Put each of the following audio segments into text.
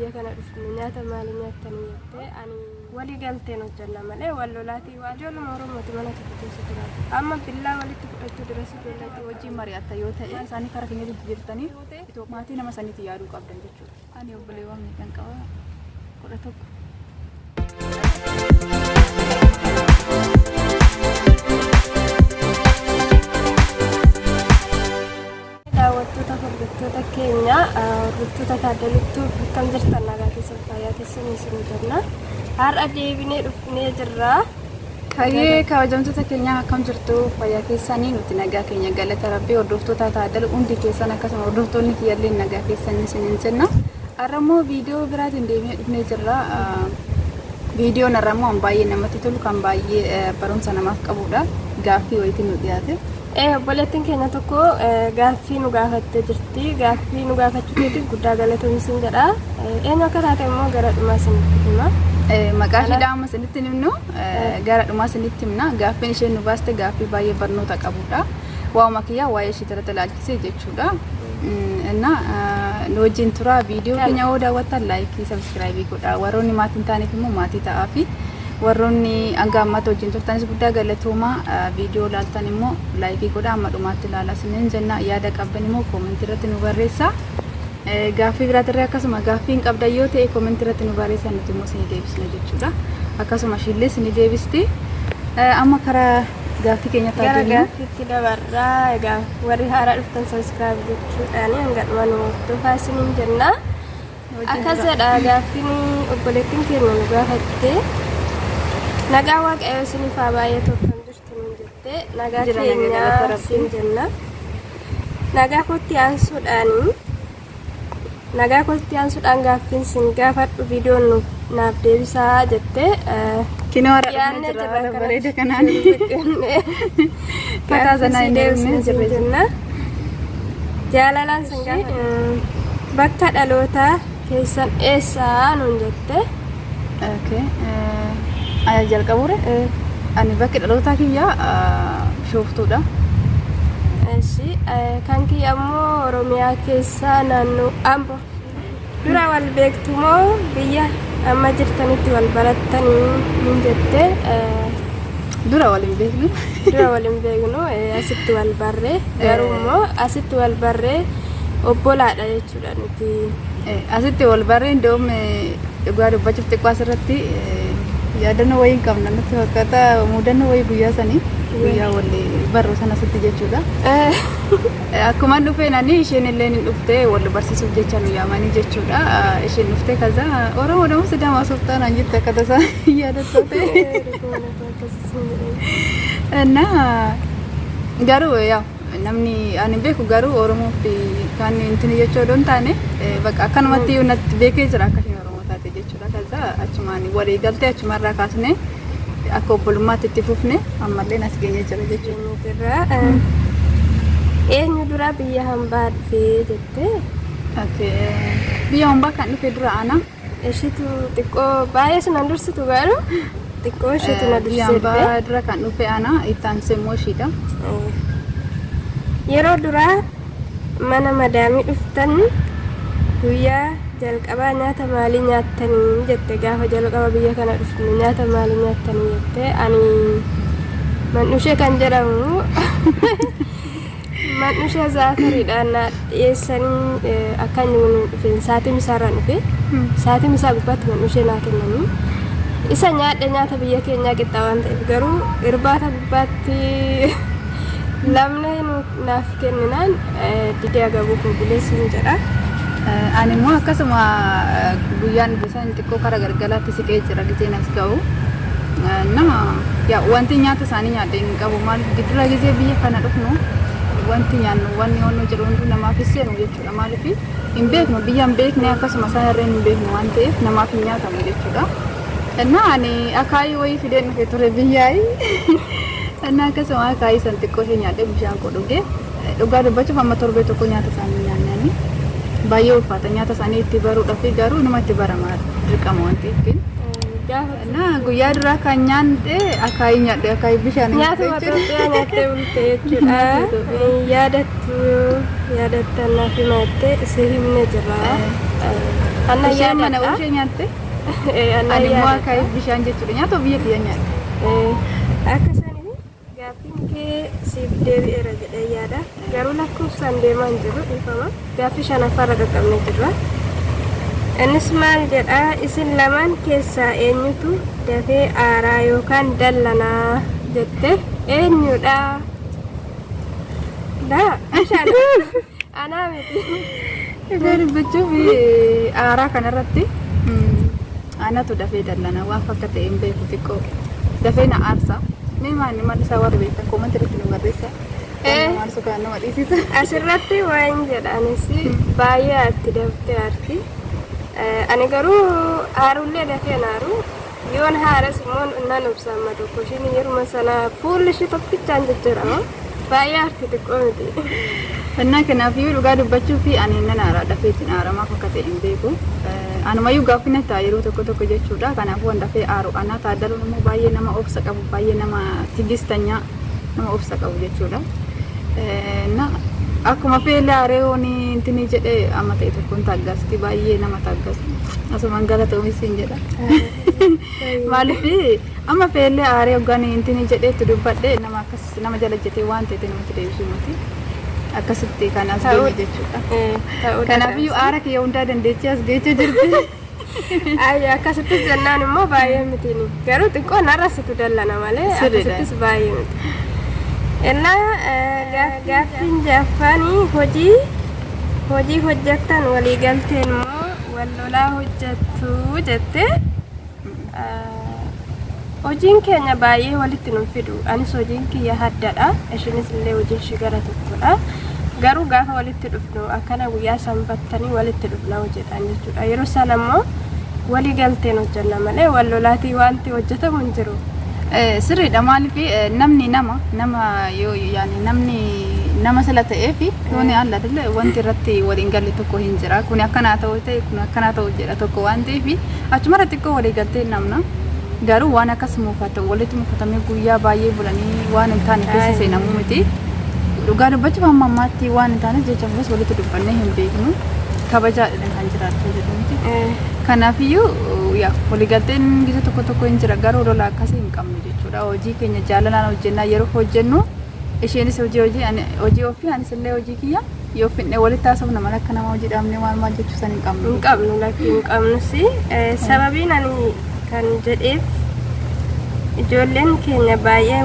biyya kana dhufne nyaata maali nyaatanii jettee ani walii galteen hojjanna malee wallolaatii waajjirri Oromooti mana tokko keessa jiraatu. Amma billaa walitti fudhachuu dirasi ijoollee wajjin mari'atta yoo ta'e isaanii karaa keenya jirtanii maatii nama saniitti yaaduu qabdan jechuudha. Ani obboleewwan kan qaba 11. Hordoftoota keenya hordoftoota Taaddalittuu akkam jirtan nagaa keessa fayyaa keessan isin jenna. Har'a deebinee dhufnee jirra. Kayyee kabajamtoota keenya akkam jirtu fayyaa keessanii nuti nagaa keenya galata Rabbii hordoftoota Taaddal hundi keessan akkasuma hordoftoonni kiyyaallee nagaa keessan isin jenna. Har'a immoo viidiyoo biraatiin deebinee dhufnee jirra. Viidiyoon har'a immoo baay'ee namatti tolu kan baay'ee barumsa namaaf qabudha. Gaaffii wayitiin nu dhiyaate. Obboleettiin keenya tokko gaaffii nu gaafattee jirti. Gaaffii nu gaafachuu keetiif guddaa galatoomii sin jedha. Eenyu akka taate immoo gara dhumaa sinitti hima. Maqaa isheedhaa amma sinitti himnu gara dhumaa sinitti himna. Gaaffiin isheen nu baaste gaaffii baay'ee barnoota qabudha. Waa'uma kiyyaa waa'ee ishee irratti ilaalchisee jechuudha. Inna nu wajjin tura viidiyoo keenya yoo daawwattan laayikii sabskiraayibii godhaa. Warroonni maatii hin taaneef immoo maatii ta'aa fi warroonni hanga ammaatti wajjin turtanis guddaa galatoomaa viidiyoo ilaaltan immoo laayikii godhaa amma dhumaatti ilaalaa isiniin jenna. Yaada qabdan immoo koomentii irratti nu barreessaa. Gaaffii biraatirree akkasuma gaaffii hin qabdan yoo ta'e koomentii irratti nu barreessaa nuti immoo isinii deebisna jechuudha. Akkasuma ishillee isinii deebisti. Amma karaa gaaffii keenya gara gaaffiitti dabarraa. Egaa warri haaraa dhuftan sabiskiraayib gochuudhaan hanga dhuma nu hordofaa isiniin jenna. Akkasidha gaaffiin obboleettiin keenya nu gaafatte. Nagaa waaqayyo isiniif haa baay'atu kan jirtu nuun jettee nagaa keenya siin jenna. Nagaa kootti aansuudhaan gaaffiin sin gaafadhu viidiyoon naaf deebisaa jettee kinoo yaadne jirra bareeda kanaan fataa sanaa hin deebisne jenna. Jaalalaan sin gaafadhu bakka dhalootaa keessan eessaa nuun jettee. Ayah jalqabure ani bakki dhalootaa kiyya shooftuudha. Kan kiyya immoo Oromiyaa keessa naannoo Amboo. Dura wal beektu moo biyya amma jirtanitti wal barattanii nuun jettee. Dura wal hin beeknu. Dura wal hin beeknu asitti wal barree garuu immoo asitti wal barree obbolaadha jechuudha nuti. Asitti wal barree ndoom dhugaa dubbachuuf xiqqoo asirratti yaadannoo wayii hin qabna nutti fakkaata mudannoo wayii guyyaa sanii guyyaa walii barroo sana sitti jechuudha. Akkuma dhufeen ani isheen illee ni dhuftee wal barsiisuuf jecha nu yaamanii jechuudha. Isheen dhuftee kaza Oromoo nama Sidaamaa softaan an jette akka tasaa yaadattoo ta'e. Na garuu yaa namni ani beeku garuu Oromoo fi kan intini jechuu odoon taane bakka akkanumatti natti beekee jira akka jechuudha. Kaza achumaan walii galtee achumarraa kaasne akka obbolummaatti itti fufne ammallee as geenye jira jechuudha. Eenyu dura biyya hambaa dhufee jettee? Biyya hambaa kan dhufe dura ana. Ishiitu xiqqoo baay'ee sinan dursitu garuu xiqqoo ishiitu na dursee. Biyya hambaa dura kan dhufe ana itti aansee immoo ishiidha. Yeroo duraa mana madaamii dhuftan guyyaa jalqabaa nyaata maalii nyaattanii jette. Gaafa jalqaba biyya kana dhufne nyaata maalii nyaattanii jette. Ani Man'ushee kan jedhamu Man'ushee Zaafariidhaan na dhiyeessanii akka inni nu dhufe saatii misaarraan dhufe saatii misaa gubbaatti Man'ushee naa kennanii isa nyaadhe nyaata biyya keenyaa qixxaa waan ta'eef garuu irbaata gubbaatti lamne naaf kenninaan didee agabuu konkuleessiin jedha. Ani immoo akkasuma guyyaan bisan xiqqoo karaa galgalaatti siqee jira giseen as ga'u. Nama wanti nyaata isaanii nyaadhe hin qabu maal giddura gisee biyya kana dhufnu wanti nyaannu wanni honnu jedhu hundi namaaf seenu jechuudha. Maaliif hin beeknu biyya hin beekne akkasuma isaan irreen hin beeknu waan ta'eef namaaf hin nyaatamu jechuudha. Ani akaayii wayii fideen dhufe ture biyyaayi. Akkasuma akaayii san xiqqoo ishee nyaadhe bishaan koo dhugee dhugaa dubbachuuf amma torbee tokko nyaata isaanii nyaannanii. Baay'ee ulfaata nyaata isaanii itti baruudhaaf garuu nama itti baramaa dirqama waan ta'eef gaafa Na guyyaa duraa kan nyaanne akaayii nyaadhe akaayii bishaan nyaata Itoophiyaa nyaattee bulte jechuudha. Yaadattan naaf himattee si himne jira. Anna isheen mana yaadadha. ishee nyaatte Anna ani immoo yaadadha. akaayii bishaan jechuudha nyaata biyya kiyya nyaadhe. Akka sanii gaaffiin kee siif deebi'eera jedhee yaada. Garuu lakkoofsaan deemaa hin jiru dhiifama. Gaaffii shanaffaarra qaqqabnee jirra. Innis maal jedha isin lamaan keessaa eenyutu dafee aaraa yookaan dallanaa jette eenyudha? Bishaan anaa miti. Egaa dubbachuuf aaraa kanarratti anatu dafee dallana waan fakkaate hin beeku xiqqoo dafee na aarsa. Mee maanni maal isaa warra beektan koomatti irratti nu barreessa. Maal sukaan nama dhiisisa. Asirratti waan jedhanis baay'ee aarti daftee aarti. Ani garuu aarullee dafee naaru yoon haaras immoo nan obsaama tokko ishiin yeruma sana fuulli ishii tokkichaan jijjiirama baay'ee aarti xiqqoo miti. Fannaa kanaafiyyuu dhugaa dubbachuu fi ani nan aara dafeetiin aaramaa akka ta'e hin beeku. Anumayyuu gaaffii na ta'a yeroo tokko jechuudha. Kanaafuu waan dafee aaru anaa taaddaluun immoo baay'ee nama obsa qabu baay'ee nama tigistanyaa nama obsa qabu jechuudha. Akkuma feelee aareewoon intini jedhee amma ta'e tokkoon taaggaasti baay'ee nama taaggastu. Asumaan galatoomis hin jedha. Maaliif amma feelee aaree hoggaan intini jedheetti dubbadhe nama akkas nama jala jetee waan ta'e namatti deebisuu miti. Akkasitti kan as deeme jechuudha. Kanaafiyyuu aara kiyya hundaa dandeettii as geechee jirti. Akkasitti jennaan immoo baay'ee miti. Garuu xiqqoo narrasitu dallana malee akkasittis baay'ee miti. Innaa gaaffiin jaffaanii hojii hojjettan walii galteen moo wal lolaa hojjettu jette. Hojiin keenya baay'ee walitti nu fidu. Anis hojiin kiyya haddadha. Ishinis illee hojiin ishii gara tokkodha. Garuu gaafa walitti dhufnu akkana guyyaa sanbattanii walitti dhufna hojjetan jechuudha. Yeroo sana immoo walii galteen hojjenna malee wal lolaatii wanti hojjetamu hin jiru. Sirriidha maaliif namni nama yoo yaani namni nama sila ta'ee fi yoon alla dille wanti irratti waliin galle tokko hin jira. Kun akkanaa ta'u ta'e kun akkanaa ta'u jedha tokko waan ta'eef achumara xiqqoo walii galteen namna. Garuu waan akkas muufatu walitti muufatamee guyyaa baay'ee bulanii waan hin taane keessa seenamu miti. Dhugaa dubbachuuf amma ammaatti waan hin taane jecha fulas walitti dubbannee hin beeknu. Kabajaadha kan jiraatu jedhamti. Kanaafiyyuu waliigalteen gisa tokko hin jira garuu lola akkasii hin qabnu jechuudha. Hojii keenya jaalalaan hojjennaa yeroo hojjennu isheenis hojii ofii anis illee hojii kiyya yoo fidnee walitti haasofna malee akka nama hojii dhaabnee maal jechuu san hin qabnu. Hin qabnu lakkii hin qabnus sababiin ani kan jedheef ijoolleen keenya baay'ee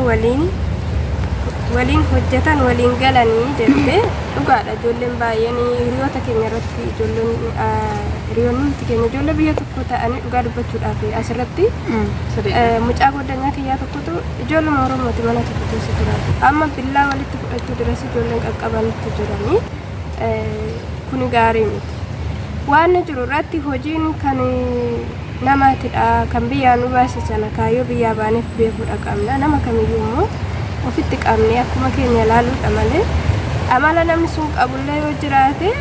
waliin hojjetan waliin galanii jette dhugaadha. Ijoolleen baay'een hiriyoota keenya irratti hiriyoonni keenya ijoollee biyya tokko ta'anii dhugaa dubbachuudhaaf asirratti mucaa goddanyaa kiyyaa tokkotu ijoollee Oromooti mana tokko keessa jiraatu. Amma billaa walitti fudhachuu duras ijoolleen qaqqabanitti jiranii kuni gaarii miti. Waan jiru irratti hojiin kan namaatidha kan biyyaan nu baasisan kaayyoo biyyaa baaneef beekuudha qabna. Nama kamiyyuu immoo ofitti qabnee akkuma keenya ilaaluudha malee amala namni sun qabullee yoo jiraate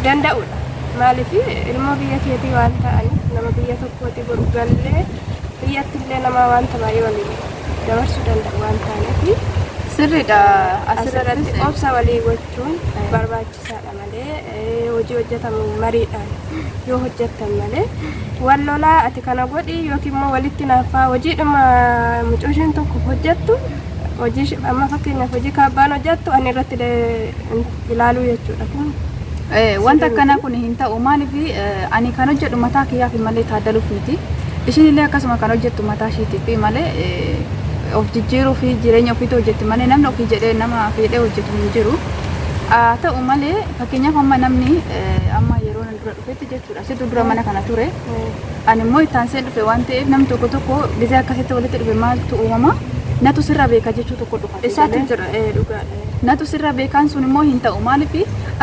danda'uudha. Maaliif ilmoo biyya keetii waan ta'aniif nama biyya tokkooti boru gallee biyyattillee nama wanta baay'ee waliin dabarsuu danda'u waan ta'aniif sirriidha. Asirratti obsa walii gochuun barbaachisaadha malee hojii hojjetamu mariidhaan yoo hojjettan malee wal lolaa ati kana godhi yookiin immoo walitti naafaa hojiidhuma mucooshiin tokko hojjettu hojii amma fakkeenyaaf hojii kaabbaan hojjettu ani irratti ilaaluu jechuudha. Wanta akkanaa kun hin ta'u maaliif ani kan hojjedhu mataa kiyyaaf malee taaddaluuf miti. Ishiin illee akkasuma kan hojjettu mataa ishiitiif malee of jijjiiruu fi jireenya ofiitu hojjetti malee namni ofii jedhee nama fedhee hojjetu hin jiru. Ta'u malee fakkeenyaaf amma namni amma yeroo dura dhufetti jechuudha. Situ dura mana kana ture. Ani immoo itti aansee dhufe waan ta'eef namni tokko gisee akkasitti walitti dhufe maaltu uumama? Natu sirra beeka jechuu tokko dhufa. Isaatu jira dhugaadha. Natu sirra beekaan sun immoo hin ta'u maaliif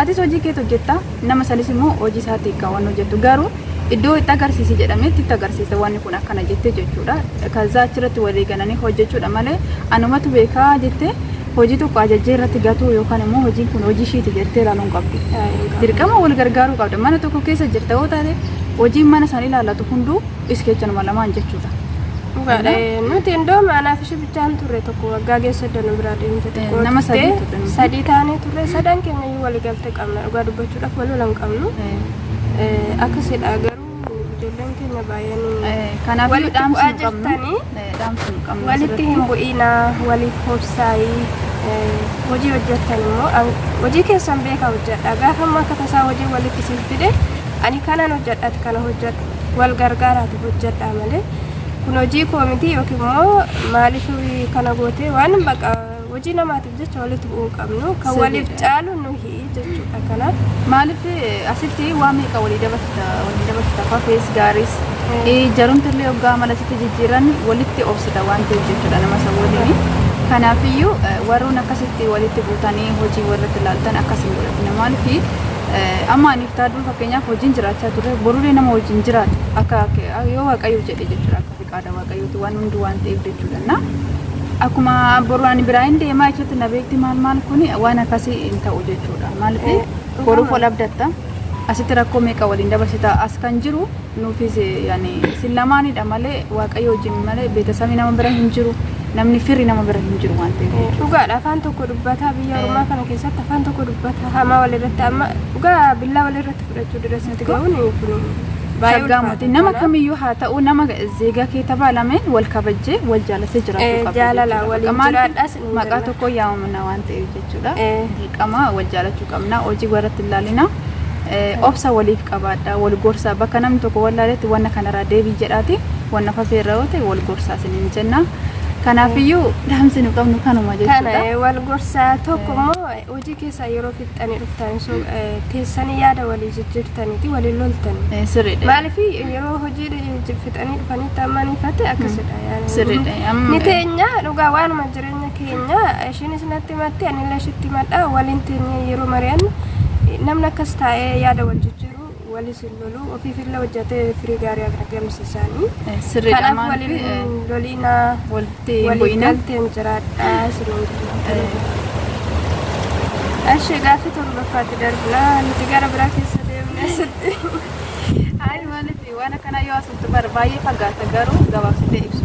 atis hojii keetu hojjetta nama sanis immoo hojii isaatii waan hojjettu garuu iddoo itti agarsiisi jedhametti itti agarsiisa waan kun akkana jettee jechuudha. Kaza achirratti walii galanii hojjechuudha malee anumatu beekaa jettee hojii tokko ajajjee irratti gatuu yookaan immoo hojiin kun hojii ishiiti jettee ilaaluun qabdu. Dirqama wal gargaaruu qabda. Mana tokko keessa jirta yoo taate hojiin mana isaanii ilaallatu hunduu iskeechanuma lamaan jechuudha. Dhugaadha. Nuti indoo maanaaf ishee bichaan turre tokko waggaa keessa danuu biraa deemte tokko nama sadii taanee turre sadan keenya iyyuu waliigaltee qabna dhugaa dubbachuudhaaf wal lolan qabnu akkasidha garuu ijoolleen keenya baay'een kanaafuu dhaamsuun qabnu walitti hin bu'inaa waliif hobsaayii hojii hojjettan immoo hojii keessan beekaa hojjedha gaafa amma akka tasaa hojii walitti siif fide ani kanan hojjedhati kana hojjedhu wal gargaaraati hojjedhaa malee kun hojii koomitii yookiin immoo maaliif kana gootee waan baqa hojii namaatiif jecha walitti bu'uu qabnu kan waliif caalu nuhi jechuudha kanaaf maaliif asitti waan meeqa walii dabarta fafees gaaris jarumtillee hoggaa malasitti jijjiiran walitti obsita waan ta'eef jechuudha nama isa waliin kanaafiyyuu warroon akkasitti walitti buutanii hojii warratti ilaaltan akkasiin godhatina maaliif amma aniif taaduu fakkeenyaaf hojiin jiraachaa turre boruulee nama hojiin jiraatu akka yoo waaqayyoo jedhe jechuudha akka fiqaada waaqayyooti waan hundi waan ta'eef jechuudha na akkuma boruudhaan biraa hin deemaa jechuutti na beekti maal kun waan akkasii hin ta'u jechuudha maaliif boruuf wal abdatta asitti rakkoo meeqa waliin dabarsita as kan jiru nuufis yaani sin lamaanidha malee waaqayyoo wajjin malee beetasamii nama bira hin jiru namni firri nama bira hin jiru waan ta'eef dhugaadha afaan tokko dubbataa biyya ormaa kana keessatti afaan tokko dubbata hamaa walirratti amma dhugaa billaa walirratti fudhachuu dirreessatti ga'uun kun baay'ee nama kamiyyuu haa ta'u nama zeegaa kee tabaalameen wal kabajjee wal jaalatee jiraachuu qaba jaalala waliin jiraadhas maqaa tokko yaamamna waan ta'eef jechuudha dirqama wal jaalachuu qabna hojii warratti ilaalina obsa waliif qabaadha wal gorsaa bakka namni tokko wallaaletti wanna kanarraa deebii jedhaati wanna fafeerra yoo ta'e wal gorsaa siniin jenna kanaafiyyuu dhaamsi nu qabnu kanuma jechuudha kana wal gorsaa tokko immoo hojii keessa yeroo fixxanii dhuftan so teessanii yaada walii jijjiirtaniiti waliin loltanii sirriidha maaliif yeroo hojii fixanii dhufanii taamaniifate akkasidha yaani sirriidha ni teenya dhugaa waanuma jireenya keenya ishiinis natti himatte anillee ishitti himadha waliin teenya yeroo mari'annu namni akkas taa'ee yaada wal jijjiiru walis lolu ofiifillee hojjetee firii gaarii agarsiisanii sirriidha kanaaf waliin loliina waliigalteen jiraadha sirriidha ashee gaaffii torbaffaatti darbinaa nuti gara biraa keessa deemnee sitti hayi maaliif waan akkanaa yoo asumtu bara baay'ee fagaata garuu gabaabsitee ibsu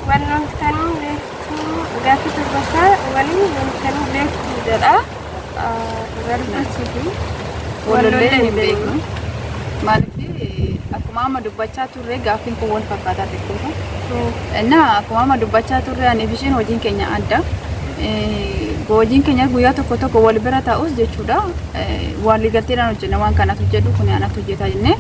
wal loltanii beektuu gaaffii torbaffaa waliin loltanii beektuu jedha garbachiifi walollee hin beeknu maaliif akkuma amma dubbachaa turre gaaffiin kun wal fakkaataa xiqqoota innaa akkuma amma dubbachaa turre aniif isheen hojiin keenya adda hojiin keenya guyyaa tokko wal bira taa'us jechuudha waliigalteedhaan hojjenna waan kanatu jedhu kun anatu hojjetaa jennee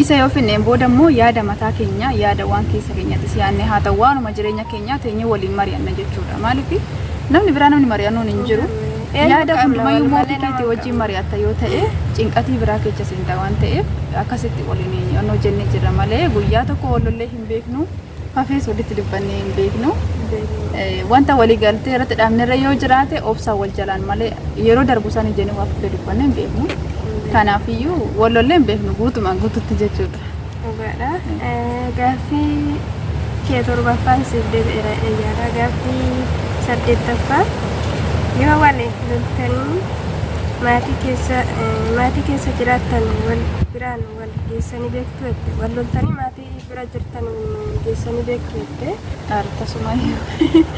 isa yoo finneen booda immoo yaada mataa keenya yaada waan keessa keenyattis yaadne haa ta'u waanuma jireenya keenya teenyee waliin mari'anna jechuudha maaliif namni biraa namni mari'annoon hin jiru yaada hundumayyuu mootii keetii wajjin mari'atta yoo ta'e cinqatii biraa keessa seentaa waan ta'eef akkasitti waliin onnoo jennee jirra malee guyyaa tokko wallollee hin beeknu hafees walitti dubbannee hin beeknu wanta waliigaltee irratti dhaabnerra yoo jiraate obsaa wal jalaan malee yeroo darbu isaanii jennee waa fudhee dubbannee hin beeknu kanaafiyyuu wallollee hin beeknu guutumaan guututti jechuudha. Dhugaadha. Gaaffii kee torbaffaan siif deebi'eera eeyyaadha. Gaaffii saddeettaffaa yoo waliin loltanii maatii keessa jiraattan wal biraan wal geessanii beektu jette wal loltanii maatii bira jirtan geessanii beektu jette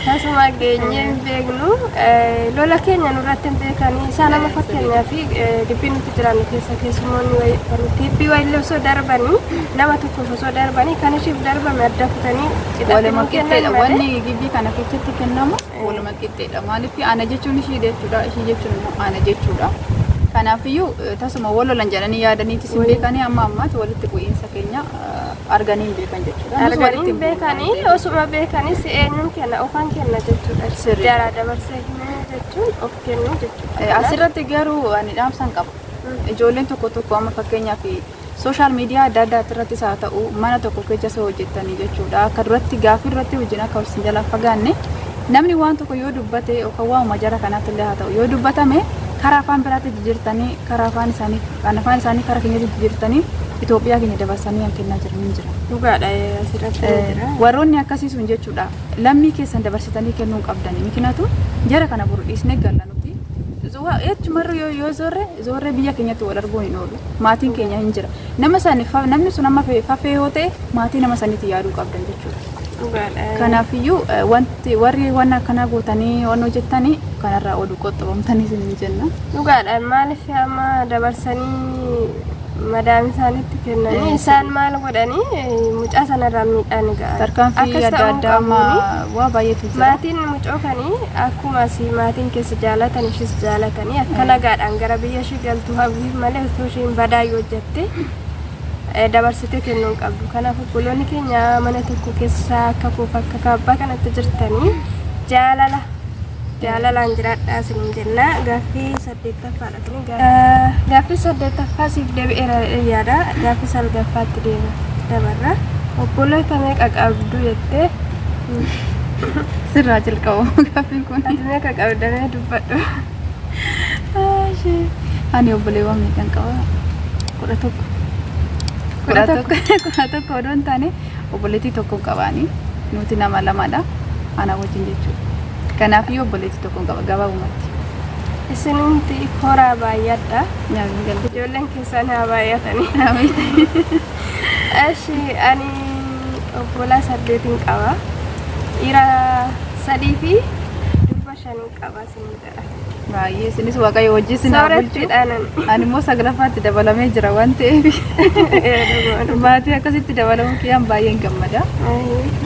tasuma geenyee hin beeknu lola keenya nurratti hin beekanii isaa nama fakkeenyaa fi gibbii nuti jiraannu keessa keessumoonni tiibbii wayillee osoo darbanii nama tokko osoo darbanii kan ishiif darbame adda kutanii waluma qixxeedha wanni gibbii kana keessatti kennamu waluma qixxeedha maaliif ana jechuun ishii jechuudha ishii jechuun ana jechuudha kanaafiyyuu tasuma wal lolan jedhanii yaadaniitis hin beekanii amma ammaatti walitti bu'iinsa keenya arganii hin beekan jechuudha arganii hin beekanii osuma beekanis eenyuun kenna ofaan kenna jechuudha jara dabarsee himuu jechuun of kennu jechuudha asirratti garuu ani dhaamsan qaba ijoolleen tokko amma fakkeenyaaf sooshaal miidiyaa adda addaa irrattis haa ta'u mana tokko keessa hojjettanii jechuudha akka duratti gaaffii irratti wajjin akka waliin jalaa fagaanne namni waan tokko yoo dubbate yookaan waanuma jara kanaatti illee haa ta'u yoo dubbatame karaa afaan biraatti jijjiirtanii karaa afaan isaanii karaa keenyatti jijjiirtanii Itoophiyaa keenya dabarsanii kan kennaa jiran hin jira. Dhugaadha asirratti jira. Warroonni akkasii sun jechuudha lammii keessan dabarsitanii kennuu qabdanii mikinaatu jara kana buru dhiisnee galla nuti baastu jechumarru yoo zorre biyya keenyatti wal arguu hin oolu. Maatiin keenya hin jira. Nama namni sun amma fafee yoo ta'e maatii nama sanitti yaaduu qabdan jechuudha. Kanaafiyyuu wanti warri waan akkana gootanii waan hojjettanii kanarraa oduu qoxxabamtanii isin jenna. Dhugaadha maaliif amma dabarsanii madam isaanitti kennanii isaan maal godhanii mucaa sanarraa miidhaan ga'a. Tarkaanfii adda addaa amma waa baay'eetu jira. Maatiin mucoo kanii akkuma si maatiin keessa jaalatan ishis jaalatanii akka nagaadhaan gara biyya ishii galtu hawwiif malee osoo ishiin badaa yoo hojjette dabarsitee kennuu hin qabdu. Kanaaf obboloonni keenya mana tokko keessa akka koof akka kaabbaa kanatti jirtanii jaalalaan jiraadhaa isin jenna. Gaaffii 8ffaadha kun gaaffii 8ffaa siif deebi'eera yaada. Gaaffii 9ffaatti dabarra. Obboloota meeqa qabdu jettee sirraa jalqabu gaaffiin kun. Ati meeqa qabdamee dubbadhu. Ani obboleewwan meeqan qaba? 11 odoon taane obboleettii tokko qabaanii nuti nama lamadha ana wajjin jechuudha. Kanaafiyyuu obboleettii tokko qaba gabaabumatti. Isinumti horaa baay'adha. Ijoolleen keessan haa baay'atanii. Ashi ani obbolaa 8 qaba. Dhiira 3 fi durba 5 qaba isinidha. Baay'ee isinis waaqayyo wajjin sinaa bulchu. Ani immoo 9ffaatti dabalamee jira waan ta'eef. Maatii akkasitti dabalamuun kiyyaan baay'een gammada.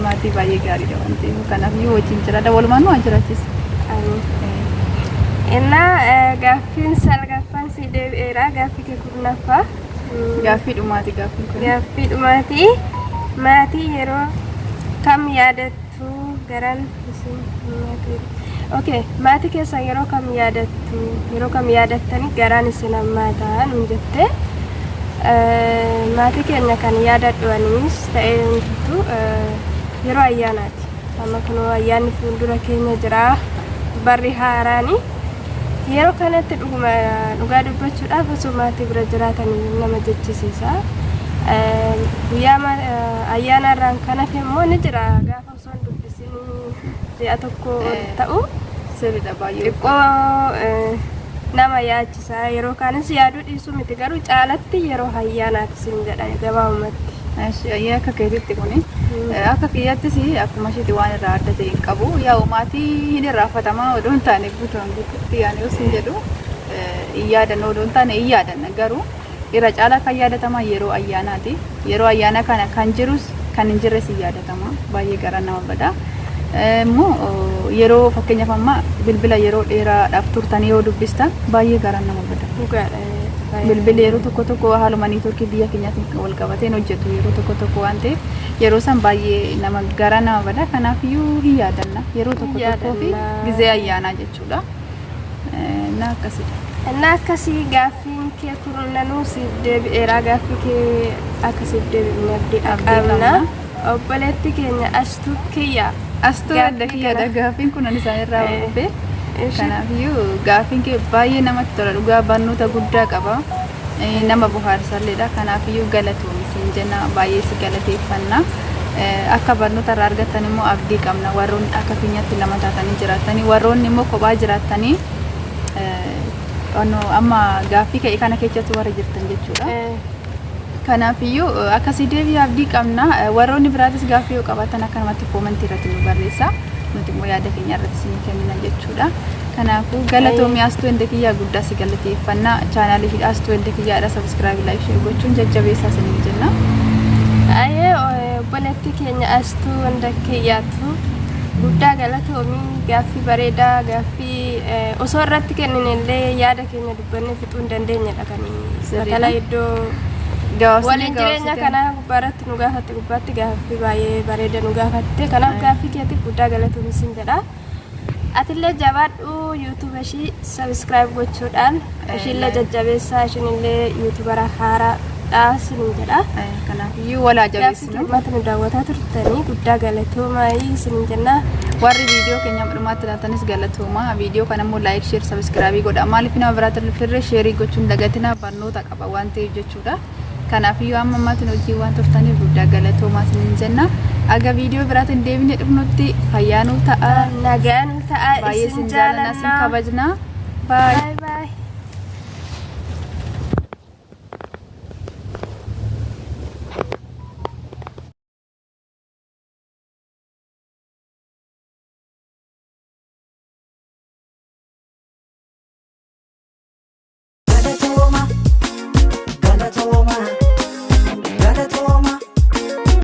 Maatii baay'ee gaariidha waan ta'eef kanaafiyyuu wajjin jira walumaan waan jiraachis. Innaa gaaffiin 9ffaan si deebi'eera gaaffii kee 10ffaa. Gaaffii dhumaati gaaffiin kun. Gaaffii dhumaati maatii yeroo kam yaadattu garan isin maatii. Okay, maatii keessa yeroo kam yaadattani garaan isin hammaataa nuun jette. Maatii keenya kan yaadadhu anis ta'ee hundumtuu yeroo ayyaanaati. Amma kunoo ayyaanni fuuldura keenya jira barri haaraani. Yeroo kanatti dhugaa dubbachuudhaaf osoo maatii bira jiraatanii nama jechisiisa. Guyyaa ayyaanarraan kan hafe immoo ni jira gaafa osoo hin dubbisin ji'a tokko ta'u. Sirriidha baay'ee. Xiqqoo nama yaachisa yeroo kaanis yaaduu dhiisuu miti garuu caalatti yeroo ayyaanaati isin jedha gabaabumatti. Ayyaa akka keetitti kuni akka kiyyaattis akkuma isheetti waan irraa adda ta'e hin qabu. Yaa maatii hin irraafatamaa odoo hin taane guutuun guutuutti yaani osin jedhu hin yaadan odoo hin taane hin yaadan garuu irra caalaa kan yaadatamaa yeroo ayyaanaati. Yeroo ayyaana kana kan jirus kan hin jirres hin yaadatama baay'ee gara nama bada. Yeroo fakkeenyaaf amma bilbila yeroo dheeraadhaaf turtanii yoo dubbistan baay'ee gara nama bada. Bilbila yeroo tokko haaluma niitoorkii biyya keenyaatiin wal qabateen hojjetu yeroo tokko waan ta'eef yeroo san baay'ee nama gara nama bada. Kanaafiyyuu hin yaadanna yeroo tokko fi gizee ayyaanaa jechuudha. Innaa akkasii gaaffiin kee kurnanuu siif deebi'eera gaaffii kee akkasiif deebi'u abdii qabna. Obboleetti keenya Ashtuu kiyya. Astuu adda kiyyaadha gaaffiin kun ani isaanirraa dhufe. Kanaafiyyuu gaaffiin kee baay'ee namatti tola dhugaa barnoota guddaa qaba. Nama bohaarsalleedha. Kanaafiyyuu galatoomi siin jenna baay'ee si galateeffanna. Akka barnoota irraa argattan immoo abdii qabna. Warroonni akka keenyatti lama taatanii jiraatanii warroonni immoo kophaa jiraatanii amma gaaffii ka'e kana keessatti warra jirtan jechuudha. Kanaafiyyuu akkasii deebii abdii qabna. Warroonni biraatis gaaffii yoo qabaatan akkanumatti koomentii irratti nu barreessa. Nuti immoo yaada keenya irratti isin kennina jechuudha. Kanaafuu galatoomii Astuu Endekiyyaa guddaa si galateeffanna. Chaanaalii fi Astuu Endekiyyaadha sabiskiraayib laayik sheer gochuun jajjabeessaa isin jenna. Obboleetti keenya Astuu Endekiyyaatu guddaa galatoomii gaaffii bareedaa gaaffii osoo irratti kenninillee yaada keenya dubbannee fixuu hin dandeenyedha kan bakala iddoo waliin jireenya kana gubbaarratti nu gaafatte gubbaatti gaaffii baay'ee bareeda nu gaafatte kanaaf gaaffii keetiif guddaa galatoomii sin jedha. Atillee jabaadhu YouTube ishii subscribe gochuudhaan ishiillee jajjabeessaa ishiinillee YouTubera haaraadha sin jedha. Kanaafiyyuu walaa jabeessinu. Mata nu daawwataa turtanii guddaa galatoomaa sin jenna. Warri viidiyoo keenya dhumaatti laatanis galatooma. Viidiyoo kana immoo laayik sheer subscribe godha. Maaliif nama biraatti dhufirree sheerii gochuun dagatina barnoota qaba waan ta'eef jechuudha. Kanaafiyyuu amma ammaatiin hojii waan turtaniif guddaa galatoomaa sin jenna. Aga viidiyoo biraatiin deebinee dhufnutti fayyaa nuu ta'a. Nagaan ta'a. Baay'ee sin jaalladha sin kabajna. Bye.